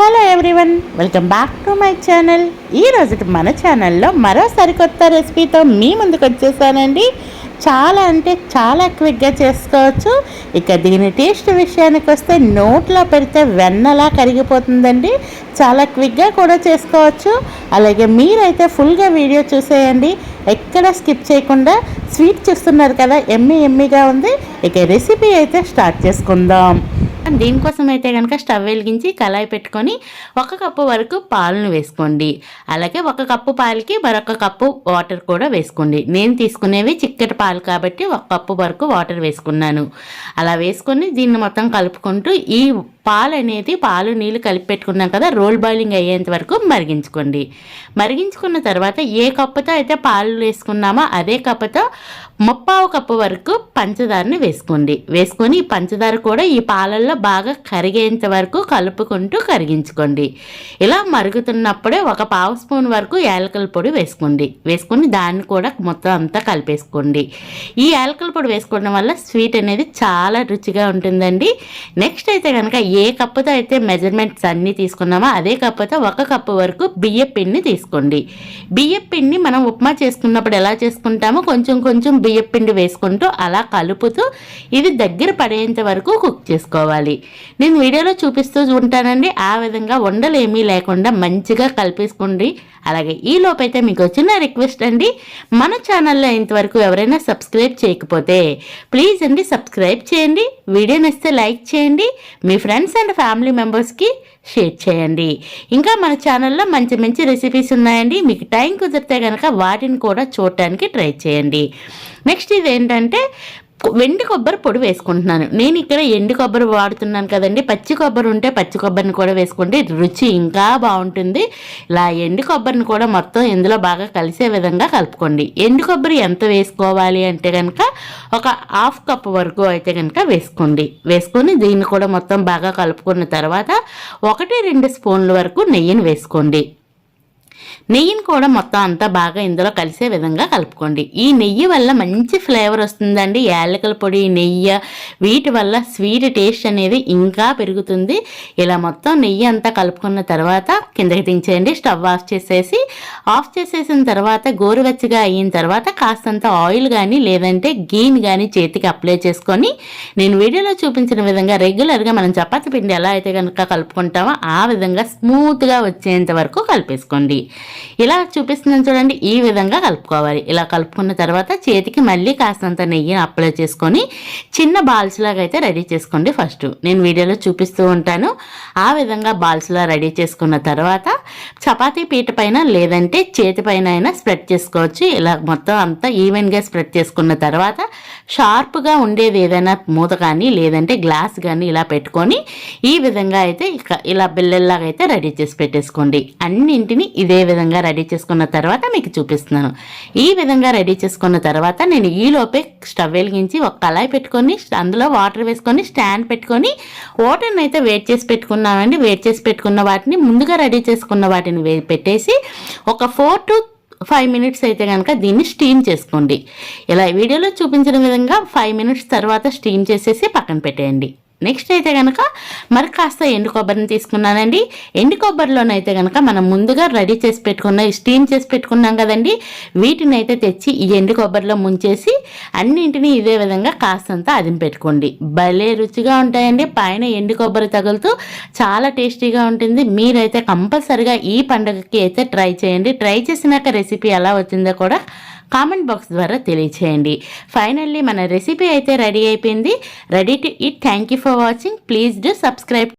Hello everyone, welcome back to my channel. ఈరోజు మన ఛానల్లో మరో సరికొత్త రెసిపీతో మీ ముందుకు వచ్చేసానండి. చాలా అంటే చాలా క్విక్గా చేసుకోవచ్చు. ఇక దీని టేస్ట్ విషయానికి వస్తే నోట్లో పెడితే వెన్నలా కరిగిపోతుందండి. చాలా క్విక్గా కూడా చేసుకోవచ్చు. అలాగే మీరైతే ఫుల్గా వీడియో చూసేయండి, ఎక్కడ స్కిప్ చేయకుండా. స్వీట్ చూస్తున్నారు కదా, ఎమ్మీగా ఉంది. ఇక రెసిపీ అయితే స్టార్ట్ చేసుకుందాం. దీనికోసం అయితే కనుక స్టవ్ వెలిగించి కళాయి పెట్టుకొని 1 కప్పు వరకు పాలను వేసుకోండి. అలాగే 1 కప్పు పాలకి మరొక కప్పు వాటర్ కూడా వేసుకోండి. నేను తీసుకునేవి చిక్కటి పాలు కాబట్టి 1 కప్పు వరకు వాటర్ వేసుకున్నాను. అలా వేసుకొని దీన్ని మొత్తం కలుపుకుంటూ ఈ పాలు నీళ్ళు కలిపి పెట్టుకున్నాం కదా, రోల్ బాయిలింగ్ అయ్యేంత వరకు మరిగించుకోండి. మరిగించుకున్న తర్వాత ఏ కప్పుతో అయితే పాలు వేసుకున్నామో అదే కప్పుతో 1/4 కప్పు వరకు పంచదారని వేసుకోండి. వేసుకొని ఈ పంచదార కూడా ఈ పాలల్లో బాగా కరిగేంత వరకు కలుపుకుంటూ కరిగించుకోండి. ఇలా మరుగుతున్నప్పుడే 1/2 స్పూన్ వరకు యాలకుల పొడి వేసుకోండి. వేసుకొని దాన్ని కూడా మొత్తం అంతా కలిపేసుకోండి. ఈ యాలకుల పొడి వేసుకోవడం వల్ల స్వీట్ అనేది చాలా రుచిగా ఉంటుందండి. నెక్స్ట్ అయితే కనుక ఏ కప్పుతో అయితే మెజర్మెంట్స్ అన్నీ తీసుకున్నామో అదే కప్పుతో 1 కప్పు వరకు బియ్యం పిండిని తీసుకోండి. బియ్యం పిండిని మనం ఉప్మా చేసుకున్నప్పుడు ఎలా చేసుకుంటామో కొంచెం బియ్యం పిండి వేసుకుంటూ అలా కలుపుతూ ఇది దగ్గర పడేంత వరకు కుక్ చేసుకోవాలి. నేను వీడియోలో చూపిస్తూ ఉంటానండి. ఆ విధంగా ఉండలు ఏమీ లేకుండా మంచిగా కలిపేసుకోండి. అలాగే ఈ లోపైతే మీకు వచ్చిన రిక్వెస్ట్ అండి, మన ఛానల్లో ఇంతవరకు ఎవరైనా సబ్స్క్రైబ్ చేయకపోతే ప్లీజ్ అండి సబ్స్క్రైబ్ చేయండి. వీడియో నచ్చితే లైక్ చేయండి. మీ ఫ్రెండ్స్ అండ్ ఫ్యామిలీ మెంబర్స్కి షేర్ చేయండి. ఇంకా మన ఛానల్లో మంచి రెసిపీస్ ఉన్నాయండి. మీకు టైం కుదిరితే కనుక వాటిని కూడా చూడటానికి ట్రై చేయండి. నెక్స్ట్ ఇది ఏంటంటే వెండి కొబ్బరి పొడి వేసుకుంటున్నాను. నేను ఇక్కడ ఎండు కొబ్బరి వాడుతున్నాను కదండి. పచ్చి కొబ్బరి ఉంటే పచ్చి కొబ్బరిని కూడా వేసుకోండి, రుచి ఇంకా బాగుంటుంది. ఇలా ఎండు కొబ్బరిని కూడా మొత్తం ఇందులో బాగా కలిసే విధంగా కలుపుకోండి. ఎండు కొబ్బరి ఎంత వేసుకోవాలి అంటే కనుక 1/2 కప్పు వరకు అయితే కనుక వేసుకోండి. వేసుకొని దీన్ని కూడా మొత్తం బాగా కలుపుకున్న తర్వాత 1-2 స్పూన్ల వరకు నెయ్యిని వేసుకోండి. నెయ్యిని కూడా మొత్తం అంతా బాగా ఇందులో కలిసే విధంగా కలుపుకోండి. ఈ నెయ్యి వల్ల మంచి ఫ్లేవర్ వస్తుందండి. యాలకుల పొడి, నెయ్యి వీటి వల్ల స్వీట్ టేస్ట్ అనేది ఇంకా పెరుగుతుంది. ఇలా మొత్తం నెయ్యి అంతా కలుపుకున్న తర్వాత కిందకి దించేయండి. స్టవ్ ఆఫ్ చేసేసిన తర్వాత గోరువెచ్చగా అయిన తర్వాత కాస్తంత ఆయిల్ కానీ లేదంటే గీని కానీ చేతికి అప్లై చేసుకొని నేను వీడియోలో చూపించిన విధంగా రెగ్యులర్గా మనం చపాతీ పిండి ఎలా అయితే కనుక కలుపుకుంటామో ఆ విధంగా స్మూత్గా వచ్చేంత వరకు కలిపేసుకోండి. ఇలా చూపిస్తున్నాను చూడండి, ఈ విధంగా కలుపుకోవాలి. ఇలా కలుపుకున్న తర్వాత చేతికి మళ్ళీ కాస్తంత నెయ్యిని అప్లై చేసుకొని చిన్న బాల్స్ లాగా అయితే రెడీ చేసుకోండి. ఫస్ట్ నేను వీడియోలో చూపిస్తూ ఉంటాను. ఆ విధంగా బాల్స్లా రెడీ చేసుకున్న తర్వాత చపాతీ పీట పైన లేదంటే చేతి పైన అయినా స్ప్రెడ్ చేసుకోవచ్చు. ఇలా మొత్తం అంతా ఈవెన్గా స్ప్రెడ్ చేసుకున్న తర్వాత షార్ప్గా ఉండేది ఏదైనా మూత కానీ లేదంటే గ్లాస్ కానీ ఇలా పెట్టుకొని ఈ విధంగా అయితే ఇలా బిల్లల్లాగా అయితే రెడీ చేసి పెట్టేసుకోండి. అన్నింటినీ ఇదే విధంగా రెడీ చేసుకున్న తర్వాత మీకు చూపిస్తున్నాను. ఈ విధంగా రెడీ చేసుకున్న తర్వాత నేను ఈలోపే స్టవ్ వెలిగించి ఒక కళాయి పెట్టుకొని అందులో వాటర్ వేసుకొని స్టాండ్ పెట్టుకొని వాటర్ని అయితే వేడి చేసి పెట్టుకున్నామండి. వేడి చేసి పెట్టుకున్న వాటిని ముందుగా రెడీ చేసుకున్న వాటిని పెట్టేసి ఒక 4 to 5 మినిట్స్ అయితే కనుక దీన్ని స్టీమ్ చేసుకోండి. ఇలా వీడియోలో చూపించిన విధంగా 5 మినిట్స్ తర్వాత స్టీమ్ చేసేసి పక్కన పెట్టేయండి. నెక్స్ట్ అయితే కనుక మరి కాస్త ఎండు కొబ్బరిని తీసుకున్నానండి. ఎండు కొబ్బరిలోనైతే కనుక మనం ముందుగా రెడీ చేసి పెట్టుకున్న స్టీమ్ చేసి పెట్టుకున్నాం కదండి, వీటిని అయితే తెచ్చి ఈ ఎండు కొబ్బరిలో ముంచేసి అన్నింటినీ ఇదే విధంగా కాస్తంత అదిం పెట్టుకోండి. భలే రుచిగా ఉంటాయండి. పైన ఎండు కొబ్బరి తగులుతూ చాలా టేస్టీగా ఉంటుంది. మీరైతే కంపల్సరిగా ఈ పండుగకి అయితే ట్రై చేయండి. ట్రై చేసినాక రెసిపీ ఎలా వచ్చిందో కూడా కామెంట్ బాక్స్ ద్వారా తెలియచేయండి. ఫైనల్లీ మన రెసిపీ అయితే రెడీ అయిపోయింది. Ready to eat. Thank you for watching. Please do subscribe.